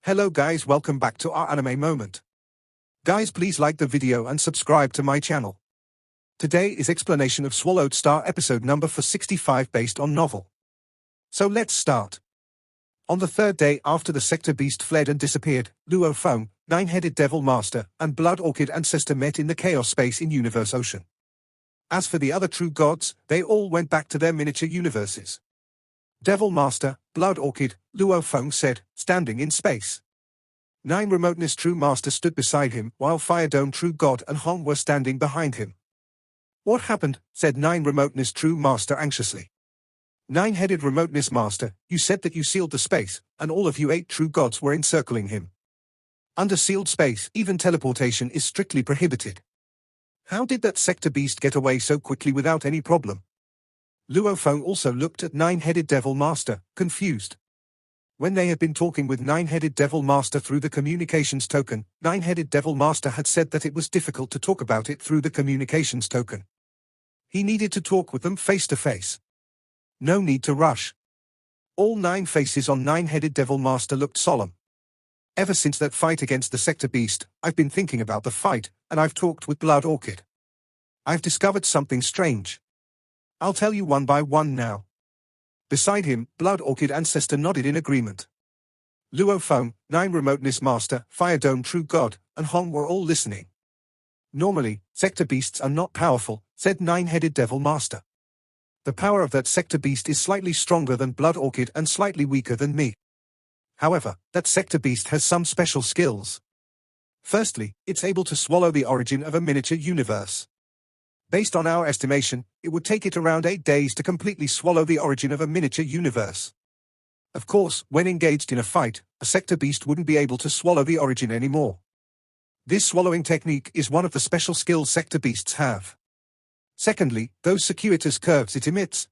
Hello guys, welcome back to our anime moment. Guys, please like the video and subscribe to my channel. Today is explanation of Swallowed Star episode number 465 based on novel. So let's start. On the third day after the Sector Beast fled and disappeared, Luo Feng, Nine-Headed Devil Master, and Blood Orchid Ancestor met in the Chaos Space in Universe Ocean. As for the other true gods, they all went back to their miniature universes. Devil Master, Blood Orchid, Luo Feng said, standing in space. Nine Remoteness True Master stood beside him, while Fire Dome True God and Hong were standing behind him. What happened? Said Nine Remoteness True Master anxiously. Nine-Headed Remoteness Master, you said that you sealed the space, and all of you 8 true gods were encircling him. Under sealed space, even teleportation is strictly prohibited. How did that Sector Beast get away so quickly without any problem? Luo Feng also looked at Nine-Headed Devil Master, confused. When they had been talking with Nine-Headed Devil Master through the communications token, Nine-Headed Devil Master had said that it was difficult to talk about it through the communications token. He needed to talk with them face to face. No need to rush. All 9 faces on Nine-Headed Devil Master looked solemn. Ever since that fight against the Sector Beast, I've been thinking about the fight, and I've talked with Blood Orchid. I've discovered something strange. I'll tell you one by one now. Beside him, Blood Orchid Ancestor nodded in agreement. Luo Feng, 9 Remoteness Master, Fire Dome True God, and Hong were all listening. Normally, Sector Beasts are not powerful, said Nine-Headed Devil Master. The power of that Sector Beast is slightly stronger than Blood Orchid and slightly weaker than me. However, that Sector Beast has some special skills. Firstly, it's able to swallow the origin of a miniature universe. Based on our estimation, it would take it around 8 days to completely swallow the origin of a miniature universe. Of course, when engaged in a fight, a Sector Beast wouldn't be able to swallow the origin anymore. This swallowing technique is one of the special skills Sector Beasts have. Secondly, those circuitous curves it emits.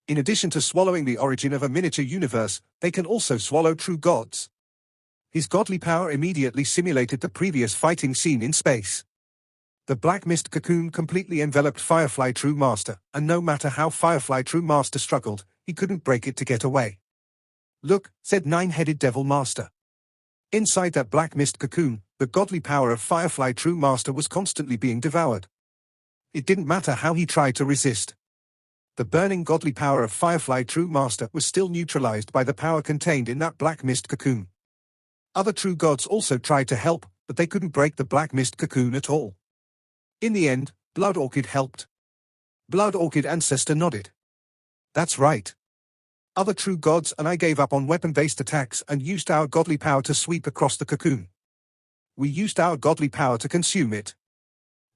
In addition to swallowing the origin of a miniature universe, they can also swallow true gods. His godly power immediately simulated the previous fighting scene in space. The black mist cocoon completely enveloped Firefly True Master, and no matter how Firefly True Master struggled, he couldn't break it to get away. Look, said Nine-Headed Devil Master. Inside that black mist cocoon, the godly power of Firefly True Master was constantly being devoured. It didn't matter how he tried to resist. The burning godly power of Firefly True Master was still neutralized by the power contained in that black mist cocoon. Other true gods also tried to help, but they couldn't break the black mist cocoon at all. In the end, Blood Orchid helped. Blood Orchid Ancestor nodded. That's right. Other true gods and I gave up on weapon-based attacks and used our godly power to sweep across the cocoon. We used our godly power to consume it.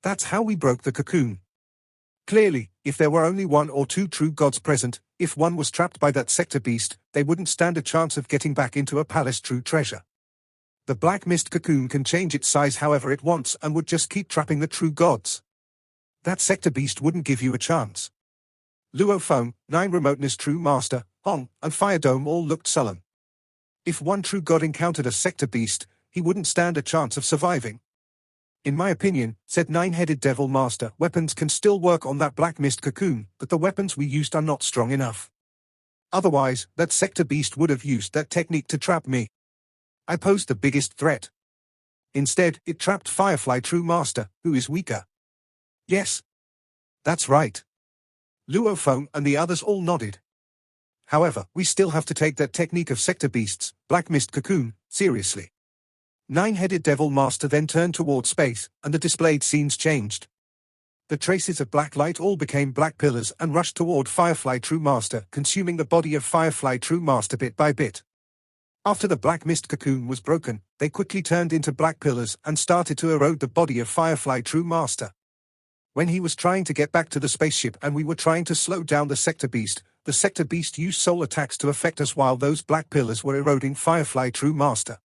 That's how we broke the cocoon. Clearly, if there were only 1 or 2 true gods present, if one was trapped by that Sector Beast, they wouldn't stand a chance of getting back into a palace true treasure. The black mist cocoon can change its size however it wants and would just keep trapping the true gods. That Sector Beast wouldn't give you a chance. Luo Feng, 9 Remoteness True Master, Hong, and Fire Dome all looked sullen. If one true god encountered a Sector Beast, he wouldn't stand a chance of surviving. In my opinion, said Nine-Headed Devil Master, weapons can still work on that black mist cocoon, but the weapons we used are not strong enough. Otherwise, that Sector Beast would have used that technique to trap me. I posed the biggest threat. Instead, it trapped Firefly True Master, who is weaker. Yes. That's right. Luo Feng and the others all nodded. However, we still have to take that technique of Sector Beasts, black mist cocoon, seriously. Nine-Headed Devil Master then turned toward space, and the displayed scenes changed. The traces of black light all became black pillars and rushed toward Firefly True Master, consuming the body of Firefly True Master bit by bit. After the black mist cocoon was broken, they quickly turned into black pillars and started to erode the body of Firefly True Master. When he was trying to get back to the spaceship and we were trying to slow down the Sector Beast used soul attacks to affect us while those black pillars were eroding Firefly True Master.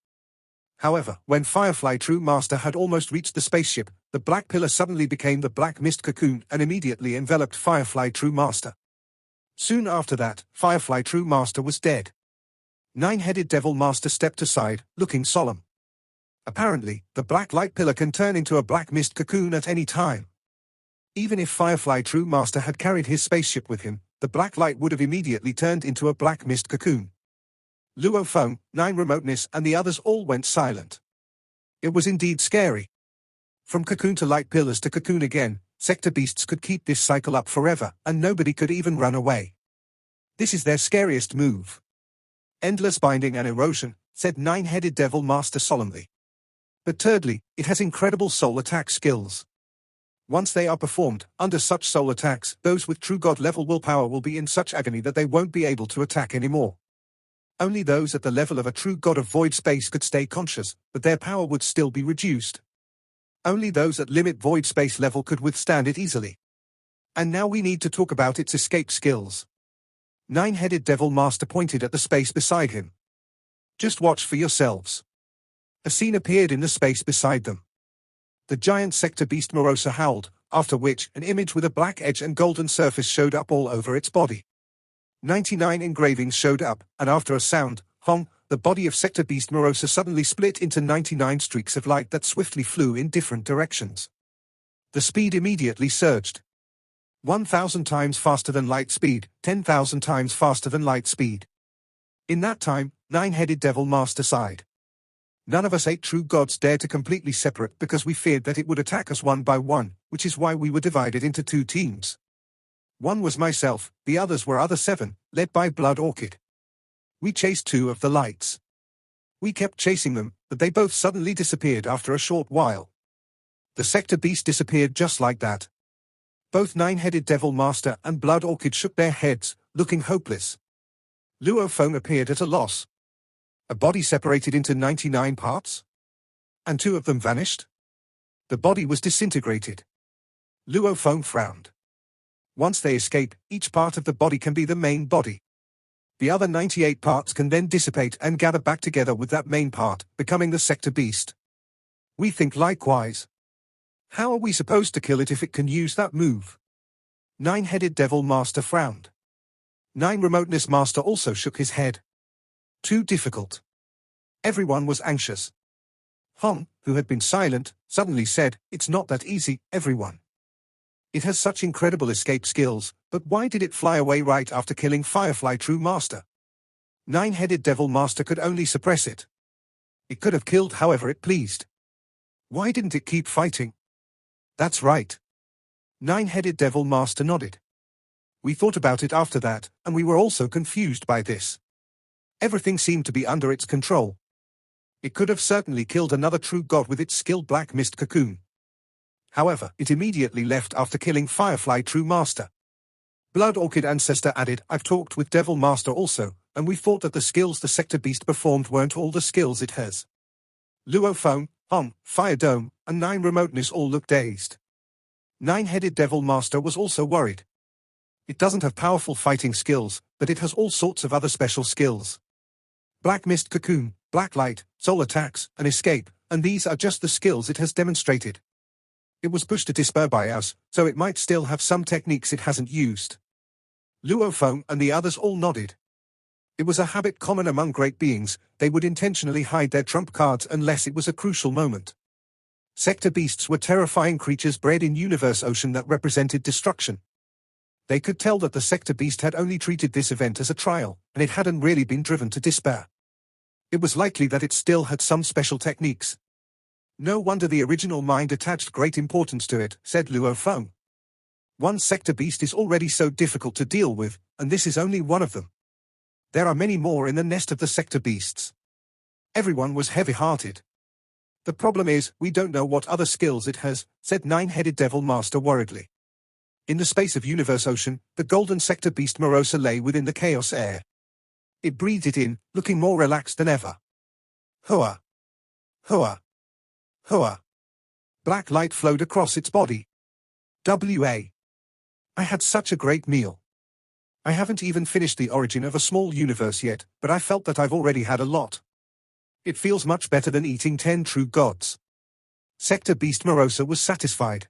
However, when Firefly True Master had almost reached the spaceship, the black pillar suddenly became the black mist cocoon and immediately enveloped Firefly True Master. Soon after that, Firefly True Master was dead. Nine-Headed Devil Master stepped aside, looking solemn. Apparently, the black light pillar can turn into a black mist cocoon at any time. Even if Firefly True Master had carried his spaceship with him, the black light would have immediately turned into a black mist cocoon. Luo Feng, 9 Remoteness and the others all went silent. It was indeed scary. From cocoon to light pillars to cocoon again, sector beasts could keep this cycle up forever, and nobody could even run away. This is their scariest move. Endless binding and erosion, said 9-headed devil master solemnly. But thirdly, it has incredible soul attack skills. Once they are performed, under such soul attacks, those with true god level willpower will be in such agony that they won't be able to attack anymore. Only those at the level of a true god of void space could stay conscious, but their power would still be reduced. Only those at limit void space level could withstand it easily. And now we need to talk about its escape skills. 9-headed devil master pointed at the space beside him. Just watch for yourselves. A scene appeared in the space beside them. The giant sector beast Morosa howled, after which an image with a black edge and golden surface showed up all over its body. 99 engravings showed up, and after a sound, hong, the body of sector beast Morosa suddenly split into 99 streaks of light that swiftly flew in different directions. The speed immediately surged. 1,000 times faster than light speed, 10,000 times faster than light speed. In that time, 9-headed devil master sighed. None of us 8 true gods dared to completely separate because we feared that it would attack us one by one, which is why we were divided into 2 teams. One was myself, the others were other 7, led by Blood Orchid. We chased 2 of the lights. We kept chasing them, but they both suddenly disappeared after a short while. The sector beast disappeared just like that. Both 9-headed devil master and Blood Orchid shook their heads, looking hopeless. Luo Feng appeared at a loss. A body separated into 99 parts? And 2 of them vanished? The body was disintegrated. Luo Feng frowned. Once they escape, each part of the body can be the main body. The other 98 parts can then dissipate and gather back together with that main part, becoming the sector beast. We think likewise. How are we supposed to kill it if it can use that move? 9-headed devil master frowned. 9 remoteness master also shook his head. Too difficult. Everyone was anxious. Hong, who had been silent, suddenly said, "It's not that easy, everyone. It has such incredible escape skills, but why did it fly away right after killing Firefly True Master?" 9-headed devil master could only suppress it. It could have killed however it pleased. Why didn't it keep fighting? That's right. 9-headed devil master nodded. We thought about it after that, and we were also confused by this. Everything seemed to be under its control. It could have certainly killed another true god with its skilled black mist cocoon. However, it immediately left after killing Firefly True Master. Blood Orchid Ancestor added, "I've talked with Devil Master also, and we thought that the skills the sector beast performed weren't all the skills it has." Luo Feng, Hong, Fire Dome, and 9 Remoteness all looked dazed. 9-headed Devil Master was also worried. It doesn't have powerful fighting skills, but it has all sorts of other special skills. Black Mist Cocoon, Black Light, Soul Attacks, and Escape, and these are just the skills it has demonstrated. It was pushed to despair by us, so it might still have some techniques it hasn't used. Luo Feng and the others all nodded. It was a habit common among great beings, they would intentionally hide their trump cards unless it was a crucial moment. Sector beasts were terrifying creatures bred in universe ocean that represented destruction. They could tell that the sector beast had only treated this event as a trial, and it hadn't really been driven to despair. It was likely that it still had some special techniques. No wonder the original mind attached great importance to it, said Luo Feng. One sector beast is already so difficult to deal with, and this is only one of them. There are many more in the nest of the sector beasts. Everyone was heavy-hearted. The problem is, we don't know what other skills it has, said 9-headed Devil Master worriedly. In the space of universe ocean, the golden sector beast Morosa lay within the chaos air. It breathed it in, looking more relaxed than ever. Hua! Hua! Hua! Black light flowed across its body. W.A. I had such a great meal. I haven't even finished the origin of a small universe yet, but I felt that I've already had a lot. It feels much better than eating 10 true gods. Sector Beast Morosa was satisfied.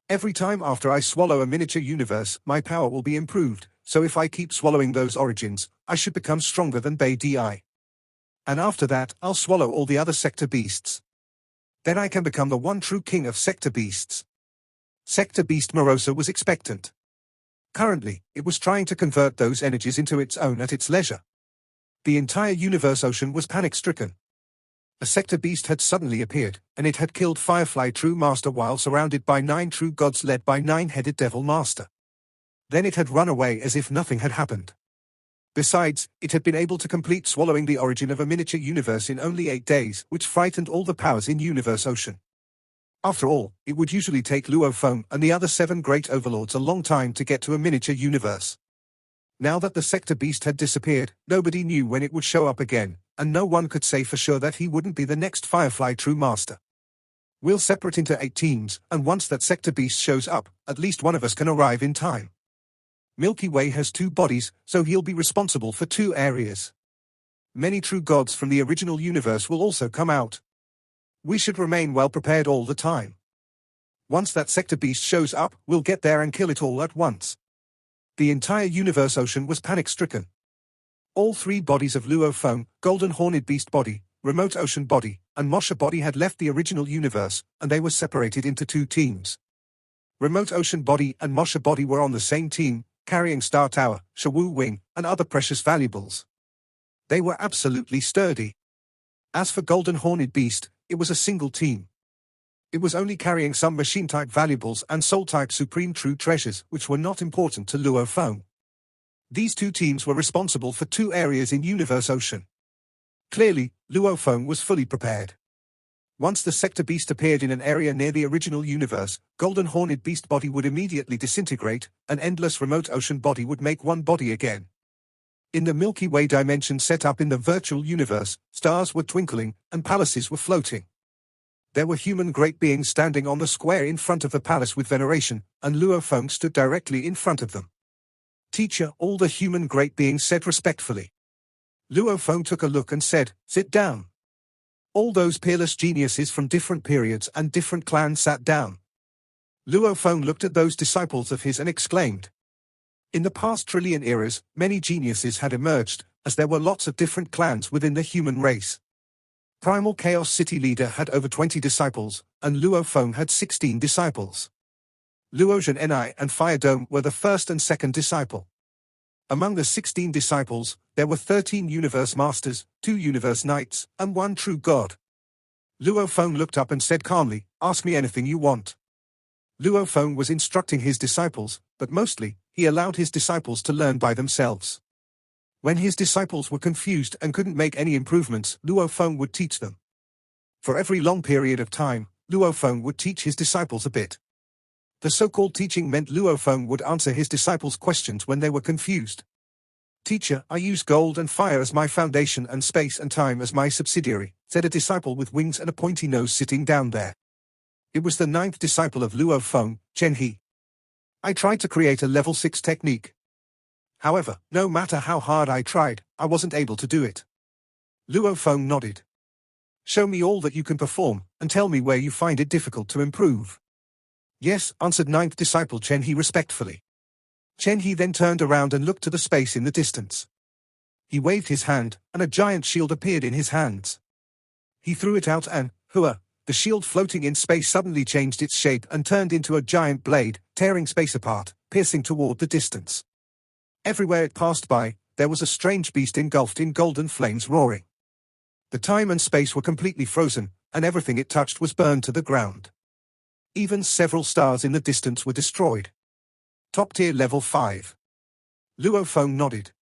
Every time after I swallow a miniature universe, my power will be improved, so if I keep swallowing those origins, I should become stronger than Bei Di. And after that, I'll swallow all the other sector beasts. Then I can become the one true king of sector beasts. Sector Beast Morosa was expectant. Currently, it was trying to convert those energies into its own at its leisure. The entire universe ocean was panic-stricken. A sector beast had suddenly appeared, and it had killed Firefly True Master while surrounded by 9 true gods led by 9-headed Devil Master. Then it had run away as if nothing had happened. Besides, it had been able to complete swallowing the origin of a miniature universe in only 8 days, which frightened all the powers in Universe Ocean. After all, it would usually take Luo Feng and the other 7 great overlords a long time to get to a miniature universe. Now that the sector beast had disappeared, nobody knew when it would show up again, and no one could say for sure that he wouldn't be the next Firefly True Master. We'll separate into 8 teams, and once that sector beast shows up, at least one of us can arrive in time. Milky Way has 2 bodies, so he'll be responsible for 2 areas. Many true gods from the original universe will also come out. We should remain well prepared all the time. Once that sector beast shows up, we'll get there and kill it all at once. The entire universe ocean was panic-stricken. All 3 bodies of Luo Feng, Golden Horned Beast body, Remote Ocean body, and Mosha body had left the original universe, and they were separated into 2 teams. Remote Ocean body and Mosha body were on the same team, carrying Star Tower, Shawu Wing, and other precious valuables. They were absolutely sturdy. As for Golden Horned Beast, it was a single team. It was only carrying some machine-type valuables and soul-type supreme true treasures, which were not important to Luo Feng. These 2 teams were responsible for 2 areas in Universe Ocean. Clearly, Luo Feng was fully prepared. Once the sector beast appeared in an area near the original universe, Golden Horned Beast body would immediately disintegrate, an endless Remote Ocean body would make one body again. In the Milky Way dimension set up in the virtual universe, stars were twinkling, and palaces were floating. There were human great beings standing on the square in front of the palace with veneration, and Luo Feng stood directly in front of them. "Teacher," all the human great beings said respectfully. Luo Feng took a look and said, "Sit down." All those peerless geniuses from different periods and different clans sat down. Luo Feng looked at those disciples of his and exclaimed. In the past trillion eras, many geniuses had emerged, as there were lots of different clans within the human race. Primal Chaos City Leader had over 20 disciples, and Luo Feng had 16 disciples. Luotian Enai and Fire Dome were the first and second disciple. Among the 16 disciples, there were 13 Universe Masters, 2 Universe Knights, and 1 True God. Luo Feng looked up and said calmly, "Ask me anything you want." Luo Feng was instructing his disciples, but mostly, he allowed his disciples to learn by themselves. When his disciples were confused and couldn't make any improvements, Luo Feng would teach them. For every long period of time, Luo Feng would teach his disciples a bit. The so-called teaching meant Luo Feng would answer his disciples' questions when they were confused. "Teacher, I use gold and fire as my foundation and space and time as my subsidiary," said a disciple with wings and a pointy nose sitting down there. It was the 9th disciple of Luo Feng, Chen He. "I tried to create a level 6 technique. However, no matter how hard I tried, I wasn't able to do it." Luo Feng nodded. "Show me all that you can perform, and tell me where you find it difficult to improve." "Yes," answered 9th disciple Chen He respectfully. Chen He then turned around and looked to the space in the distance. He waved his hand, and a giant shield appeared in his hands. He threw it out and, hua, the shield floating in space suddenly changed its shape and turned into a giant blade, tearing space apart, piercing toward the distance. Everywhere it passed by, there was a strange beast engulfed in golden flames roaring. The time and space were completely frozen, and everything it touched was burned to the ground. Even several stars in the distance were destroyed. Top tier level 5. Luo Feng nodded.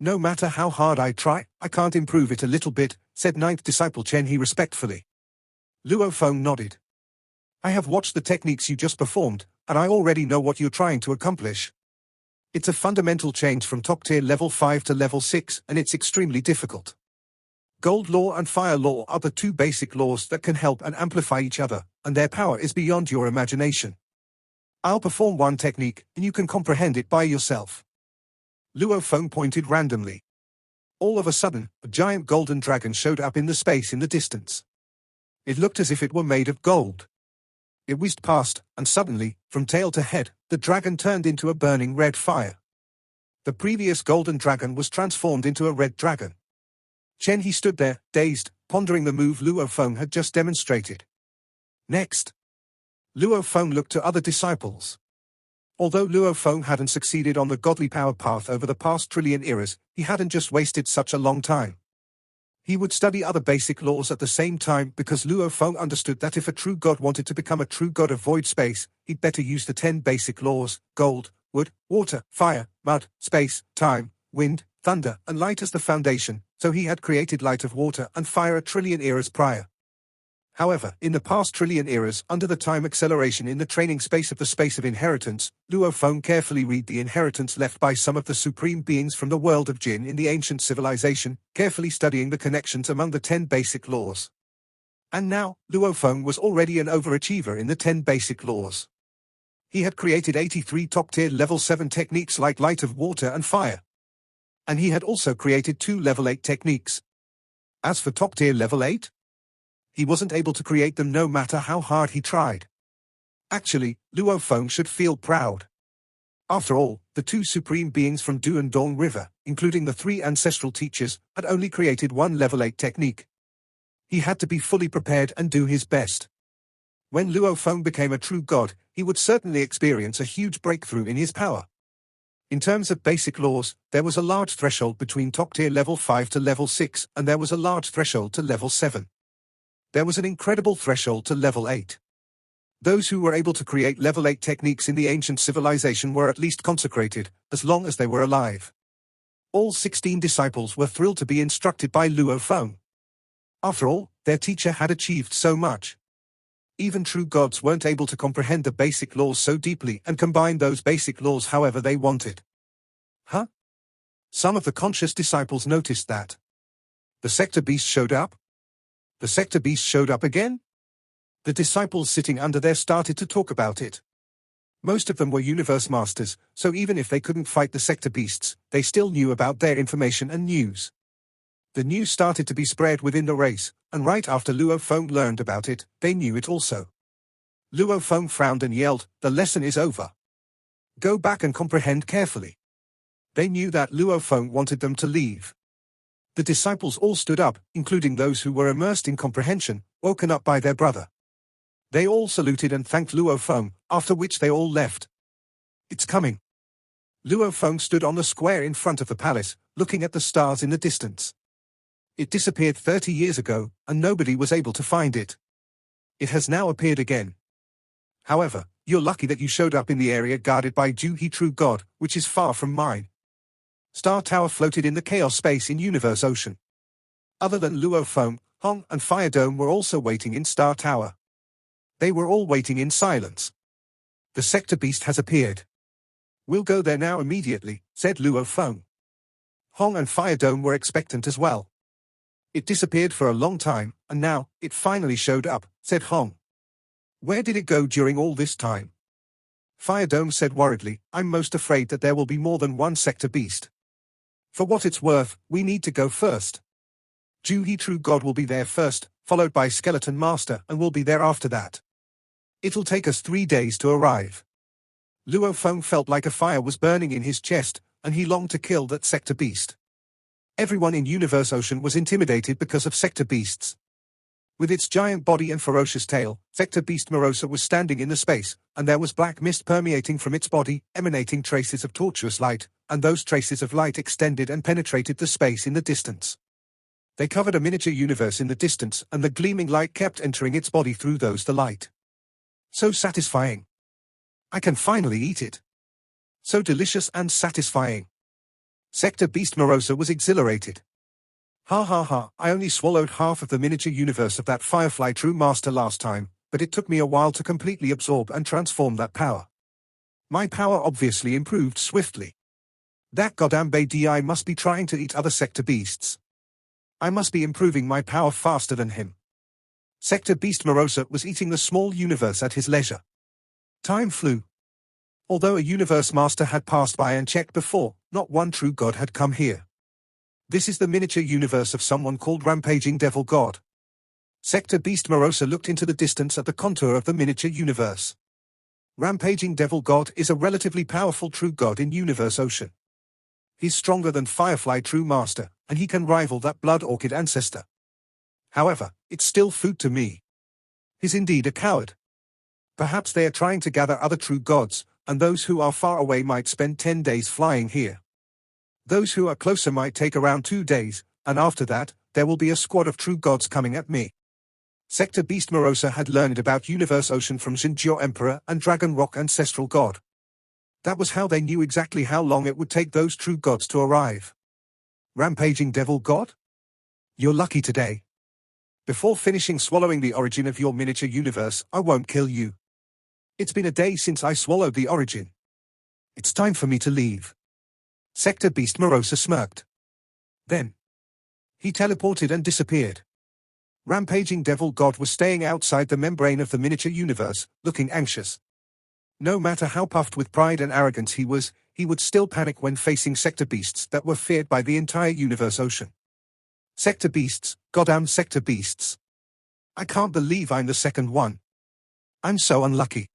"No matter how hard I try, I can't improve it a little bit," said 9th disciple Chen He respectfully. Luo Feng nodded. "I have watched the techniques you just performed, and I already know what you're trying to accomplish. It's a fundamental change from top tier level 5 to level 6, and it's extremely difficult. Gold law and fire law are the 2 basic laws that can help and amplify each other, and their power is beyond your imagination. I'll perform one technique, and you can comprehend it by yourself." Luo Feng pointed randomly. All of a sudden, a giant golden dragon showed up in the space in the distance. It looked as if it were made of gold. It whizzed past, and suddenly, from tail to head, the dragon turned into a burning red fire. The previous golden dragon was transformed into a red dragon. Chen He stood there, dazed, pondering the move Luo Feng had just demonstrated. Next, Luo Feng looked to other disciples. Although Luo Feng hadn't succeeded on the godly power path over the past trillion eras, he hadn't just wasted such a long time. He would study other basic laws at the same time because Luo Feng understood that if a true god wanted to become a true god of void space, he'd better use the 10 basic laws: gold, wood, water, fire, mud, space, time, wind, thunder, and light as the foundation, so he had created light of water and fire a trillion eras prior. However, in the past trillion eras, under the time acceleration in the training space of the space of inheritance, Luo Feng carefully read the inheritance left by some of the supreme beings from the world of Jin in the ancient civilization, carefully studying the connections among the 10 basic laws. And now, Luo Feng was already an overachiever in the 10 basic laws. He had created 83 top-tier level 7 techniques like light of water and fire. And he had also created 2 level 8 techniques. As for top-tier level 8, he wasn't able to create them no matter how hard he tried. Actually, Luo Feng should feel proud. After all, the 2 supreme beings from Du and Dong River, including the 3 ancestral teachers, had only created 1 level 8 technique. He had to be fully prepared and do his best. When Luo Feng became a true god, he would certainly experience a huge breakthrough in his power. In terms of basic laws, there was a large threshold between top-tier level 5 to level 6, and there was a large threshold to level 7. There was an incredible threshold to level 8. Those who were able to create level 8 techniques in the ancient civilization were at least consecrated, as long as they were alive. All 16 disciples were thrilled to be instructed by Luo Feng. After all, their teacher had achieved so much. Even true gods weren't able to comprehend the basic laws so deeply and combine those basic laws however they wanted. Huh? Some of the conscious disciples noticed that. The sector beast showed up? The sector beast showed up again? The disciples sitting under there started to talk about it. Most of them were universe masters, so even if they couldn't fight the sector beasts, they still knew about their information and news. The news started to be spread within the race, and right after Luo Feng learned about it, they knew it also. Luo Feng frowned and yelled, "The lesson is over. Go back and comprehend carefully." They knew that Luo Feng wanted them to leave. The disciples all stood up, including those who were immersed in comprehension, woken up by their brother. They all saluted and thanked Luo Feng, after which they all left. It's coming. Luo Feng stood on the square in front of the palace, looking at the stars in the distance. It disappeared 30 years ago, and nobody was able to find it. It has now appeared again. However, you're lucky that you showed up in the area guarded by Ju He True God, which is far from mine. Star Tower floated in the chaos space in Universe Ocean. Other than Luo Feng, Hong and Fire Dome were also waiting in Star Tower. They were all waiting in silence. The sector beast has appeared. We'll go there now immediately, said Luo Feng. Hong and Fire Dome were expectant as well. It disappeared for a long time, and now, it finally showed up, said Hong. Where did it go during all this time? Fire Dome said worriedly, I'm most afraid that there will be more than one sector beast. For what it's worth, we need to go first. Ju He True God will be there first, followed by Skeleton Master, and will be there after that. It'll take us 3 days to arrive. Luo Feng felt like a fire was burning in his chest, and he longed to kill that sector beast. Everyone in Universe Ocean was intimidated because of sector beasts. With its giant body and ferocious tail, sector beast Morosa was standing in the space, and there was black mist permeating from its body, emanating traces of tortuous light, and those traces of light extended and penetrated the space in the distance. They covered a miniature universe in the distance, and the gleaming light kept entering its body through those the light. So satisfying. I can finally eat it. So delicious and satisfying. Sector Beast Morosa was exhilarated. Ha ha ha, I only swallowed half of the miniature universe of that Firefly True Master last time, but it took me a while to completely absorb and transform that power. My power obviously improved swiftly. That goddamn Di must be trying to eat other sector beasts. I must be improving my power faster than him. Sector Beast Morosa was eating the small universe at his leisure. Time flew. Although a universe master had passed by and checked before, not one true god had come here. This is the miniature universe of someone called Rampaging Devil God. Sector Beast Morosa looked into the distance at the contour of the miniature universe. Rampaging Devil God is a relatively powerful true god in Universe Ocean. He's stronger than Firefly True Master, and he can rival that Blood Orchid ancestor. However, it's still food to me. He's indeed a coward. Perhaps they are trying to gather other true gods, And those who are far away might spend 10 days flying here. Those who are closer might take around 2 days, and after that, there will be a squad of true gods coming at me. Sector Beast Morosa had learned about Universe Ocean from Xinjiao Emperor and Dragon Rock Ancestral God. That was how they knew exactly how long it would take those true gods to arrive. Rampaging Devil God? You're lucky today. Before finishing swallowing the origin of your miniature universe, I won't kill you. It's been a day since I swallowed the origin. It's time for me to leave. Sector Beast Morosa smirked. Then he teleported and disappeared. Rampaging Devil God was staying outside the membrane of the miniature universe, looking anxious. No matter how puffed with pride and arrogance he would still panic when facing sector beasts that were feared by the entire Universe Ocean. Sector beasts, goddamn sector beasts. I can't believe I'm the second one. I'm so unlucky.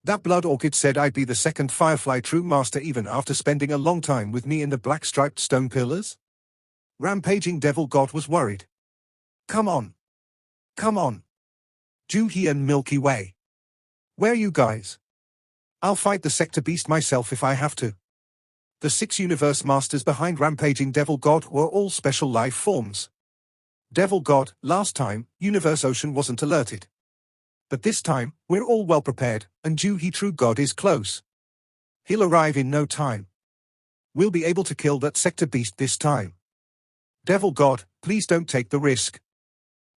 That blood orchid said I'd be the second Firefly True Master even after spending a long time with me in the black striped stone pillars? Rampaging Devil God was worried. Come on. Come on. Juhi and Milky Way. Where are you guys? I'll fight the sector beast myself if I have to. The 6 universe masters behind Rampaging Devil God were all special life forms. Devil God, last time, Universe Ocean wasn't alerted. But this time, we're all well prepared, and Juhi True God is close. He'll arrive in no time. We'll be able to kill that sector beast this time. Devil God, please don't take the risk.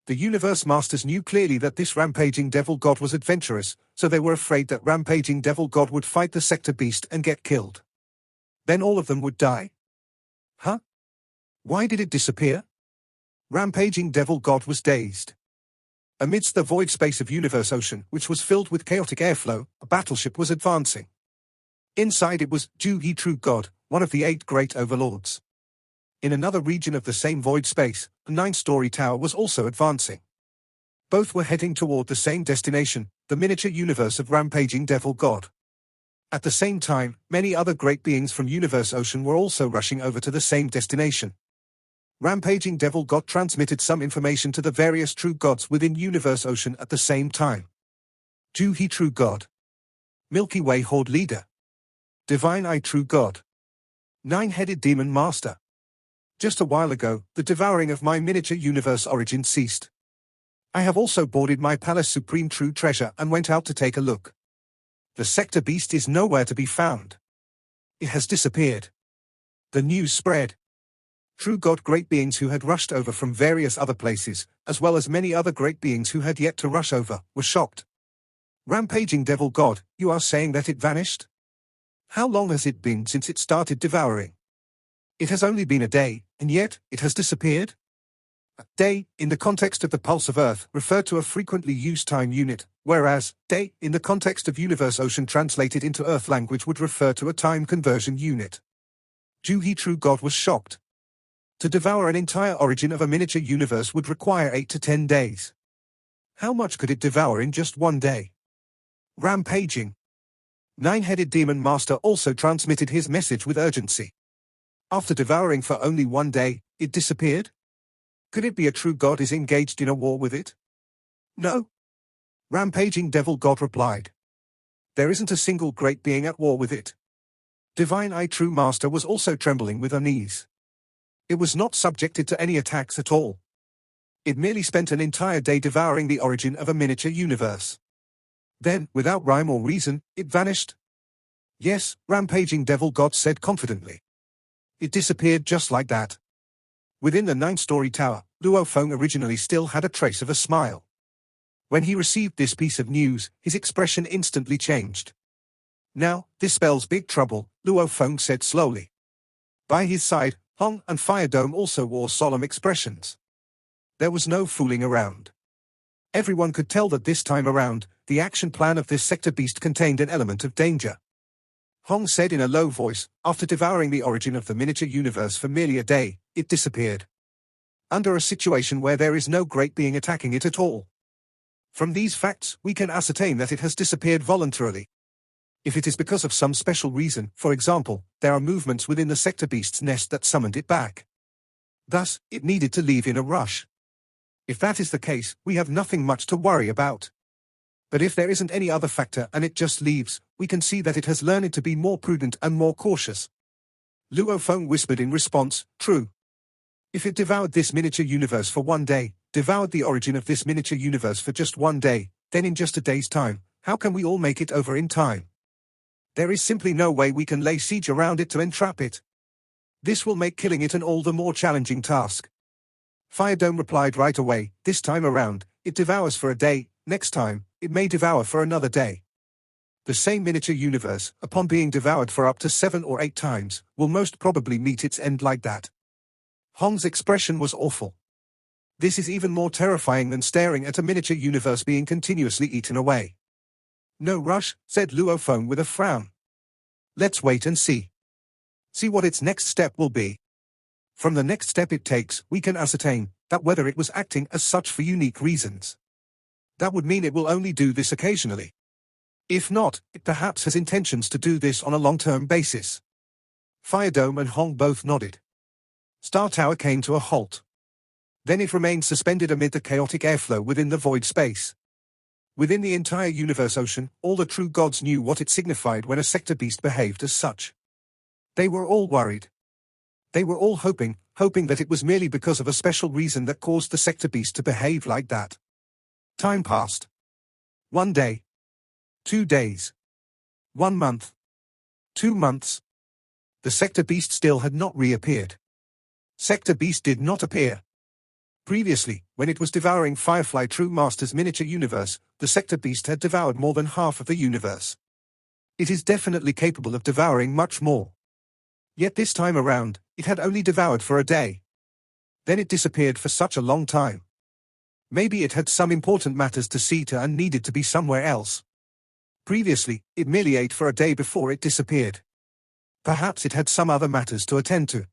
The Universe Masters knew clearly that this Rampaging Devil God was adventurous, so they were afraid that Rampaging Devil God would fight the sector beast and get killed. Then all of them would die. Huh? Why did it disappear? Rampaging Devil God was dazed. Amidst the void space of Universe Ocean, which was filled with chaotic airflow, a battleship was advancing. Inside it was Juhi True God, one of the 8 great overlords. In another region of the same void space, a 9-story tower was also advancing. Both were heading toward the same destination, the miniature universe of Rampaging Devil God. At the same time, many other great beings from Universe Ocean were also rushing over to the same destination. Rampaging Devil God transmitted some information to the various true gods within Universe Ocean at the same time. Juhi True God. Milky Way Horde Leader. Divine Eye True God. 9-headed Demon Master. Just a while ago, the devouring of my miniature universe origin ceased. I have also boarded my Palace Supreme True Treasure and went out to take a look. The sector beast is nowhere to be found. It has disappeared. The news spread. True God great beings who had rushed over from various other places, as well as many other great beings who had yet to rush over, were shocked. Rampaging Devil God, you are saying that it vanished? How long has it been since it started devouring? It has only been a day, and yet, it has disappeared? A day, in the context of the pulse of Earth, referred to a frequently used time unit, whereas, day, in the context of Universe Ocean translated into Earth language would refer to a time conversion unit. Juhi True God was shocked. To devour an entire origin of a miniature universe would require 8 to 10 days. How much could it devour in just one day? Rampaging. 9-headed Demon Master also transmitted his message with urgency. After devouring for only one day, it disappeared? Could it be a true god is engaged in a war with it? No. Rampaging Devil God replied. There isn't a single great being at war with it. Divine Eye True Master was also trembling with unease. It was not subjected to any attacks at all. It merely spent an entire day devouring the origin of a miniature universe. Then, without rhyme or reason, it vanished. Yes, Rampaging Devil God said confidently. It disappeared just like that. Within the 9-story tower, Luo Feng originally still had a trace of a smile. When he received this piece of news, his expression instantly changed. Now, this spells big trouble, Luo Feng said slowly. By his side, Hong and Fire Dome also wore solemn expressions. There was no fooling around. Everyone could tell that this time around, the action plan of this sector beast contained an element of danger. Hong said in a low voice, after devouring the origin of the miniature universe for merely a day, it disappeared. Under a situation where there is no great being attacking it at all. From these facts, we can ascertain that it has disappeared voluntarily. If it is because of some special reason, for example, there are movements within the sector beast's nest that summoned it back. Thus, it needed to leave in a rush. If that is the case, we have nothing much to worry about. But if there isn't any other factor and it just leaves, we can see that it has learned to be more prudent and more cautious. Luo Feng whispered in response, true. If it devoured this miniature universe for 1 day, devoured the origin of this miniature universe for just 1 day, then in just a day's time, how can we all make it over in time? There is simply no way we can lay siege around it to entrap it. This will make killing it an all the more challenging task. Fire Dome replied right away, this time around, it devours for a day, next time, it may devour for another day. The same miniature universe, upon being devoured for up to 7 or 8 times, will most probably meet its end like that. Hong's expression was awful. This is even more terrifying than staring at a miniature universe being continuously eaten away. No rush, said Luo Feng with a frown. Let's wait and see. See what its next step will be. From the next step it takes, we can ascertain that whether it was acting as such for unique reasons. That would mean it will only do this occasionally. If not, it perhaps has intentions to do this on a long-term basis. Fire Dome and Hong both nodded. Star Tower came to a halt. Then it remained suspended amid the chaotic airflow within the void space. Within the entire universe ocean, all the true gods knew what it signified when a sector beast behaved as such. They were all worried. They were all hoping that it was merely because of a special reason that caused the sector beast to behave like that. Time passed. 1 day. 2 days. 1 month. 2 months. The sector beast still had not reappeared. Sector beast did not appear. Previously, when it was devouring Firefly True Master's miniature universe, the sector beast had devoured more than half of the universe. It is definitely capable of devouring much more. Yet this time around, it had only devoured for a day. Then it disappeared for such a long time. Maybe it had some important matters to see to and needed to be somewhere else. Previously, it merely ate for a day before it disappeared. Perhaps it had some other matters to attend to.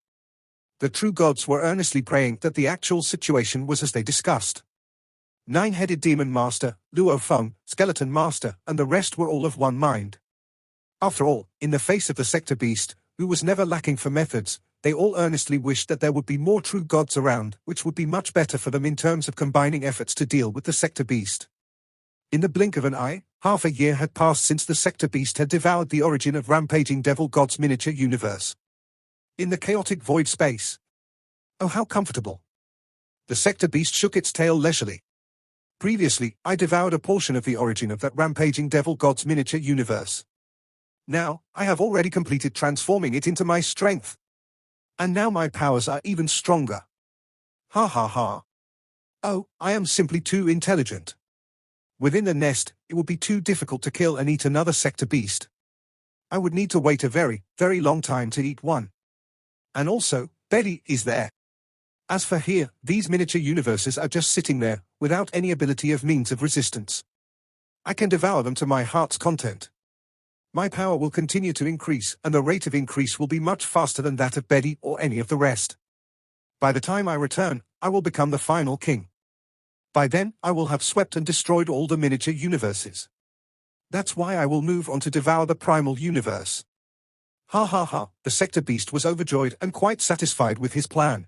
The true gods were earnestly praying that the actual situation was as they discussed. 9-headed Demon Master, Luo Feng, Skeleton Master, and the rest were all of one mind. After all, in the face of the sector beast, who was never lacking for methods, they all earnestly wished that there would be more true gods around, which would be much better for them in terms of combining efforts to deal with the sector beast. In the blink of an eye, half a year had passed since the sector beast had devoured the origin of rampaging devil god's miniature universe. In the chaotic void space. Oh, how comfortable. The sector beast shook its tail leisurely. Previously, I devoured a portion of the origin of that rampaging devil god's miniature universe. Now, I have already completed transforming it into my strength. And now my powers are even stronger. Ha ha ha. Oh, I am simply too intelligent. Within the nest, it would be too difficult to kill and eat another sector beast. I would need to wait a very, very long time to eat one. And also, Betty is there. As for here, these miniature universes are just sitting there, without any ability of means of resistance. I can devour them to my heart's content. My power will continue to increase, and the rate of increase will be much faster than that of Betty or any of the rest. By the time I return, I will become the final king. By then, I will have swept and destroyed all the miniature universes. That's why I will move on to devour the primal universe. Ha ha ha, the sector beast was overjoyed and quite satisfied with his plan.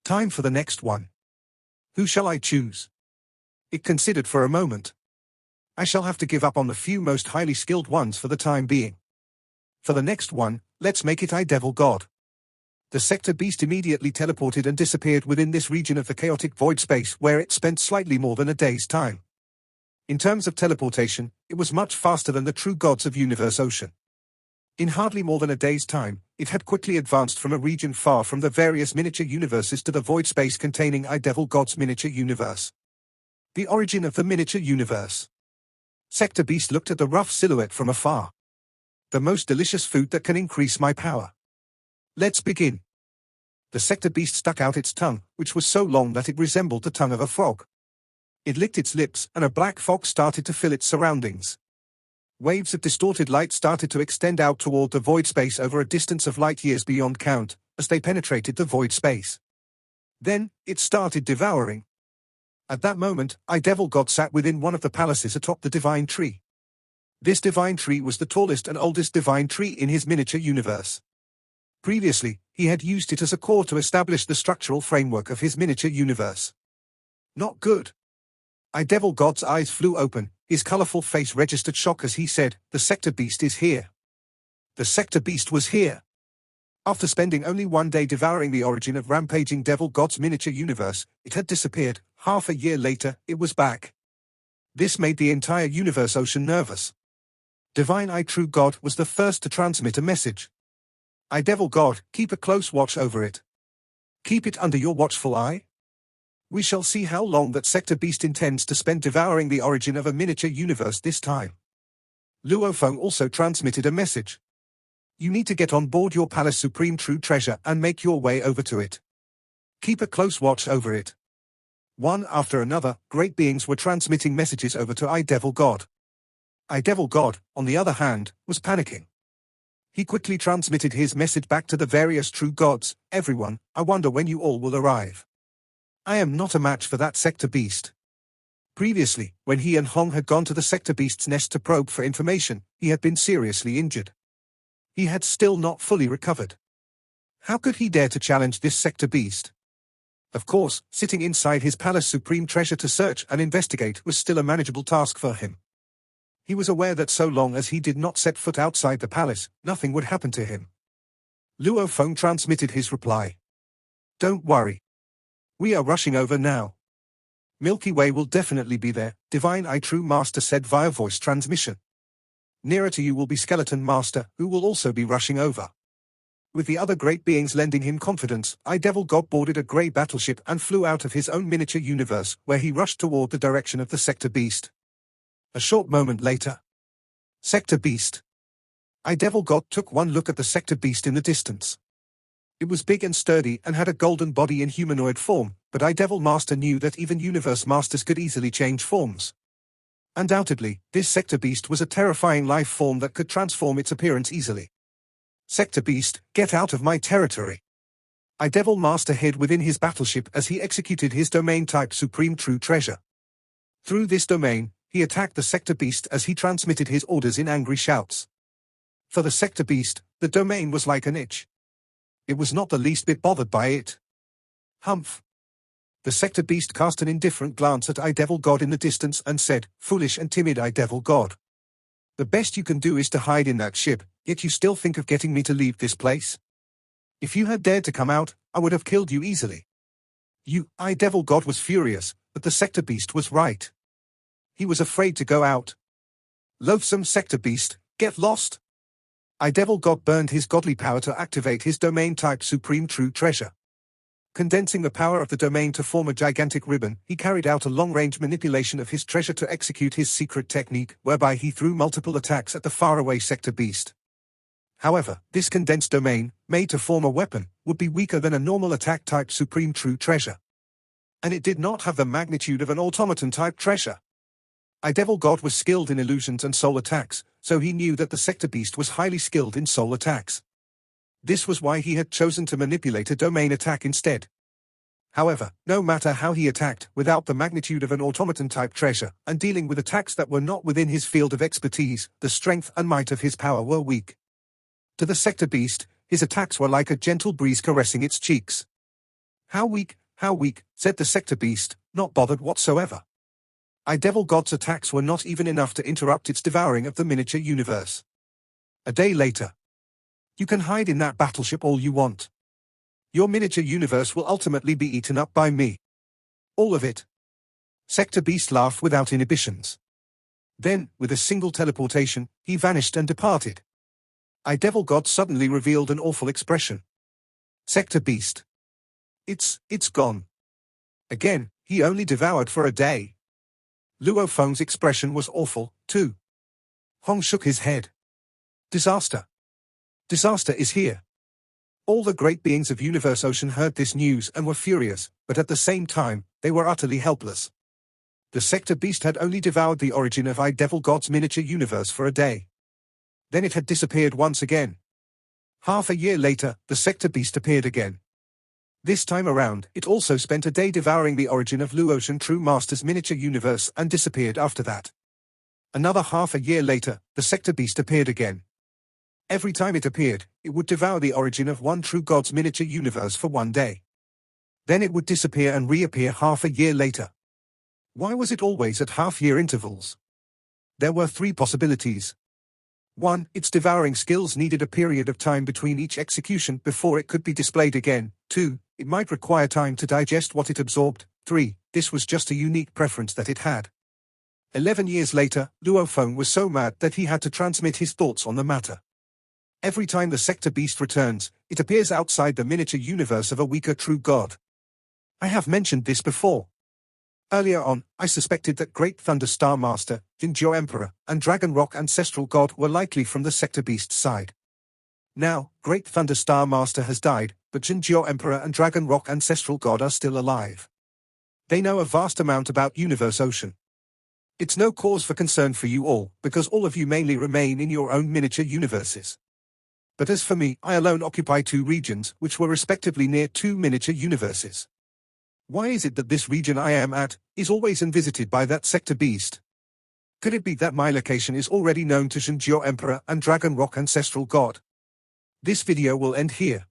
Time for the next one. Who shall I choose? It considered for a moment. I shall have to give up on the few most highly skilled ones for the time being. For the next one, let's make it I Devil God. The sector beast immediately teleported and disappeared within this region of the chaotic void space where it spent slightly more than a day's time. In terms of teleportation, it was much faster than the true gods of Universe Ocean. In hardly more than a day's time, it had quickly advanced from a region far from the various miniature universes to the void space containing I Devil God's miniature universe. The origin of the miniature universe. Sector Beast looked at the rough silhouette from afar. The most delicious food that can increase my power. Let's begin. The Sector Beast stuck out its tongue, which was so long that it resembled the tongue of a frog. It licked its lips, and a black fog started to fill its surroundings. Waves of distorted light started to extend out toward the void space over a distance of light years beyond count, as they penetrated the void space. Then, it started devouring. At that moment, I Devil God sat within one of the palaces atop the divine tree. This divine tree was the tallest and oldest divine tree in his miniature universe. Previously, he had used it as a core to establish the structural framework of his miniature universe. Not good. I Devil God's eyes flew open, His colorful face registered shock as he said, "The Sector Beast is here." The Sector Beast was here. After spending only one day devouring the origin of rampaging devil god's miniature universe, it had disappeared. Half a year later, it was back. This made the entire universe ocean nervous. Divine I True God was the first to transmit a message. I Devil God, keep a close watch over it. Keep it under your watchful eye. We shall see how long that Sector Beast intends to spend devouring the origin of a miniature universe this time. Luofeng also transmitted a message. You need to get on board your Palace Supreme True Treasure and make your way over to it. Keep a close watch over it. One after another, great beings were transmitting messages over to I Devil God. I Devil God, on the other hand, was panicking. He quickly transmitted his message back to the various true gods. Everyone, I wonder when you all will arrive. I am not a match for that Sector Beast. Previously, when he and Hong had gone to the Sector Beast's nest to probe for information, he had been seriously injured. He had still not fully recovered. How could he dare to challenge this Sector Beast? Of course, sitting inside his Palace Supreme Treasure to search and investigate was still a manageable task for him. He was aware that so long as he did not set foot outside the palace, nothing would happen to him. Luofeng transmitted his reply. Don't worry. We are rushing over now. Milky Way will definitely be there, Divine I True Master said via voice transmission. Nearer to you will be Skeleton Master, who will also be rushing over. With the other great beings lending him confidence, I Devil God boarded a grey battleship and flew out of his own miniature universe, where he rushed toward the direction of the Sector Beast. A short moment later. Sector Beast. I Devil God took one look at the Sector Beast in the distance. It was big and sturdy and had a golden body in humanoid form, but I Devil Master knew that even Universe Masters could easily change forms. Undoubtedly, this Sector Beast was a terrifying life form that could transform its appearance easily. Sector Beast, get out of my territory. I Devil Master hid within his battleship as he executed his domain-type Supreme True Treasure. Through this domain, he attacked the Sector Beast as he transmitted his orders in angry shouts. For the Sector Beast, the domain was like an itch. It was not the least bit bothered by it. Humph. The Sector Beast cast an indifferent glance at I Devil God in the distance and said, "Foolish and timid I Devil God. The best you can do is to hide in that ship, yet you still think of getting me to leave this place? If you had dared to come out, I would have killed you easily." I Devil God was furious, but the Sector Beast was right. He was afraid to go out. Loathsome Sector Beast, get lost. I Devil God burned his godly power to activate his domain-type Supreme True Treasure. Condensing the power of the domain to form a gigantic ribbon, he carried out a long-range manipulation of his treasure to execute his secret technique, whereby he threw multiple attacks at the faraway Sector Beast. However, this condensed domain, made to form a weapon, would be weaker than a normal attack-type Supreme True Treasure. And it did not have the magnitude of an automaton-type treasure. I Devil God was skilled in illusions and soul attacks, so he knew that the Sector Beast was highly skilled in soul attacks. This was why he had chosen to manipulate a domain attack instead. However, no matter how he attacked, without the magnitude of an automaton-type treasure, and dealing with attacks that were not within his field of expertise, the strength and might of his power were weak. To the Sector Beast, his attacks were like a gentle breeze caressing its cheeks. How weak, said the Sector Beast, not bothered whatsoever. I Devil God's attacks were not even enough to interrupt its devouring of the miniature universe. A day later. You can hide in that battleship all you want. Your miniature universe will ultimately be eaten up by me. All of it. Sector Beast laughed without inhibitions. Then, with a single teleportation, he vanished and departed. I Devil God suddenly revealed an awful expression. Sector Beast. It's gone. Again, he only devoured for a day. Luofeng's expression was awful, too. Hong shook his head. Disaster. Disaster is here. All the great beings of Universe Ocean heard this news and were furious, but at the same time, they were utterly helpless. The Sector Beast had only devoured the origin of I Devil God's miniature universe for a day. Then it had disappeared once again. Half a year later, the Sector Beast appeared again. This time around, it also spent a day devouring the origin of Luocean True Master's miniature universe and disappeared after that. Another half a year later, the Sector Beast appeared again. Every time it appeared, it would devour the origin of one true god's miniature universe for one day. Then it would disappear and reappear half a year later. Why was it always at half-year intervals? There were three possibilities. 1. Its devouring skills needed a period of time between each execution before it could be displayed again. 2. It might require time to digest what it absorbed. 3. This was just a unique preference that it had. 11 years later, Luophone was so mad that he had to transmit his thoughts on the matter. Every time the Sector Beast returns, it appears outside the miniature universe of a weaker true god. I have mentioned this before. Earlier on, I suspected that Great Thunder Star Master, Jinjo Emperor, and Dragon Rock Ancestral God were likely from the Sector Beast side. Now, Great Thunder Star Master has died, but Jinjo Emperor and Dragon Rock Ancestral God are still alive. They know a vast amount about Universe Ocean. It's no cause for concern for you all, because all of you mainly remain in your own miniature universes. But as for me, I alone occupy two regions, which were respectively near two miniature universes. Why is it that this region I am at is always invisited by that Sector Beast? Could it be that my location is already known to Jinjo Emperor and Dragon Rock Ancestral God? This video will end here.